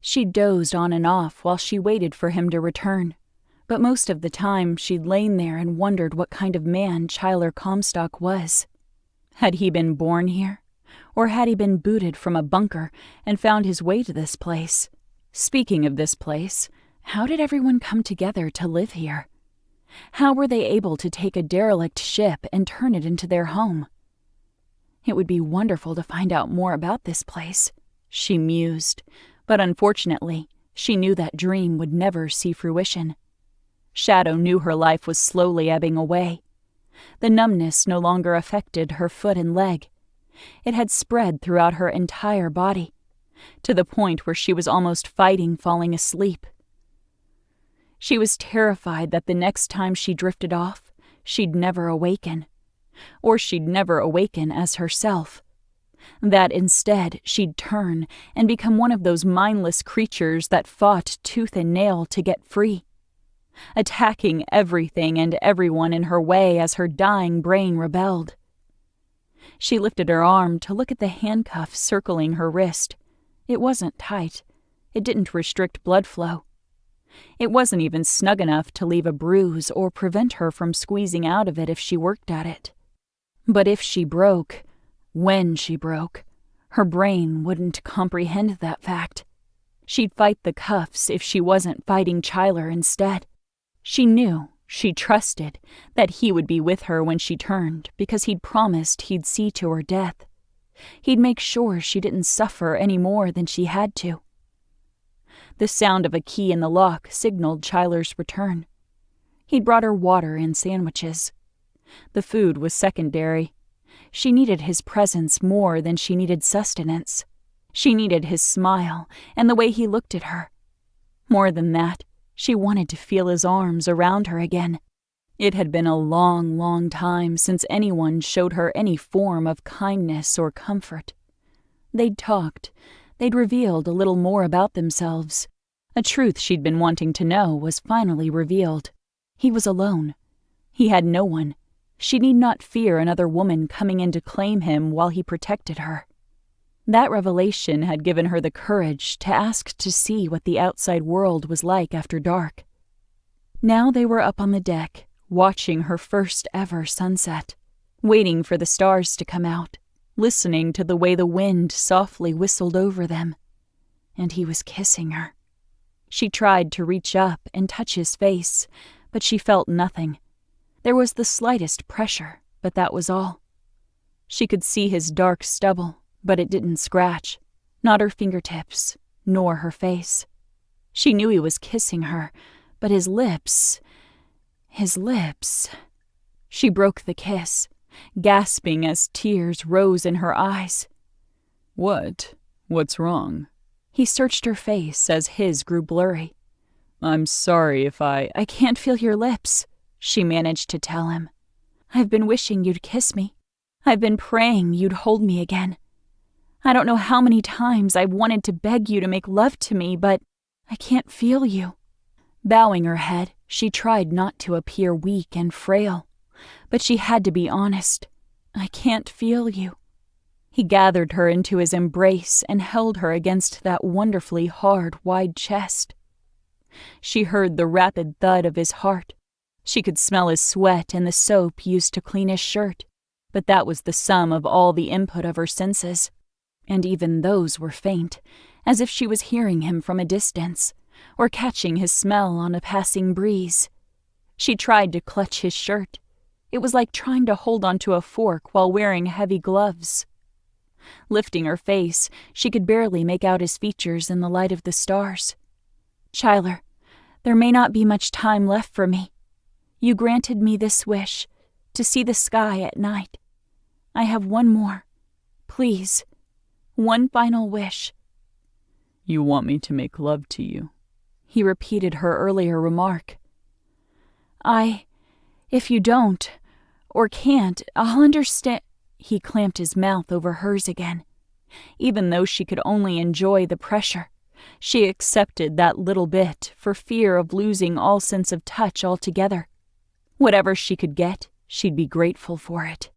She dozed on and off while she waited for him to return, but most of the time she'd lain there and wondered what kind of man Charley Comstock was. Had he been born here? Or had he been booted from a bunker and found his way to this place? Speaking of this place, how did everyone come together to live here? How were they able to take a derelict ship and turn it into their home? It would be wonderful to find out more about this place, she mused, but unfortunately, she knew that dream would never see fruition. Shadow knew her life was slowly ebbing away. The numbness no longer affected her foot and leg. It had spread throughout her entire body, to the point where she was almost fighting falling asleep. She was terrified that the next time she drifted off, she'd never awaken. Or she'd never awaken as herself. That instead she'd turn and become one of those mindless creatures that fought tooth and nail to get free, attacking everything and everyone in her way as her dying brain rebelled. She lifted her arm to look at the handcuff circling her wrist. It wasn't tight. It didn't restrict blood flow. It wasn't even snug enough to leave a bruise or prevent her from squeezing out of it if she worked at it. But if she broke, when she broke, her brain wouldn't comprehend that fact. She'd fight the cuffs if she wasn't fighting Charley instead. She knew, she trusted, that he would be with her when she turned because he'd promised he'd see to her death. He'd make sure she didn't suffer any more than she had to. The sound of a key in the lock signaled Charley's return. He'd brought her water and sandwiches. The food was secondary. She needed his presence more than she needed sustenance. She needed his smile and the way he looked at her. More than that, she wanted to feel his arms around her again. It had been a long, long time since anyone showed her any form of kindness or comfort. They'd talked. They'd revealed a little more about themselves. A truth she'd been wanting to know was finally revealed. He was alone. He had no one. She need not fear another woman coming in to claim him while he protected her. That revelation had given her the courage to ask to see what the outside world was like after dark. Now they were up on the deck, watching her first ever sunset, waiting for the stars to come out, listening to the way the wind softly whistled over them. And he was kissing her. She tried to reach up and touch his face, but she felt nothing. There was the slightest pressure, but that was all. She could see his dark stubble, but it didn't scratch, not her fingertips, nor her face. She knew he was kissing her, but his lips... She broke the kiss, gasping as tears rose in her eyes. What's wrong? He searched her face as his grew blurry. I'm sorry if I can't feel your lips, she managed to tell him. I've been wishing you'd kiss me. I've been praying you'd hold me again. I don't know how many times I've wanted to beg you to make love to me, but I can't feel you. Bowing her head, she tried not to appear weak and frail, but she had to be honest. I can't feel you. He gathered her into his embrace and held her against that wonderfully hard, wide chest. She heard the rapid thud of his heart. She could smell his sweat and the soap used to clean his shirt, but that was the sum of all the input of her senses. And even those were faint, as if she was hearing him from a distance, or catching his smell on a passing breeze. She tried to clutch his shirt. It was like trying to hold onto a fork while wearing heavy gloves. Lifting her face, she could barely make out his features in the light of the stars. Charley, there may not be much time left for me. You granted me this wish, to see the sky at night. I have one more. Please. One final wish. You want me to make love to you? He repeated her earlier remark. If you don't, or can't, I'll understand. He clamped his mouth over hers again. Even though she could only enjoy the pressure, she accepted that little bit for fear of losing all sense of touch altogether. Whatever she could get, she'd be grateful for it.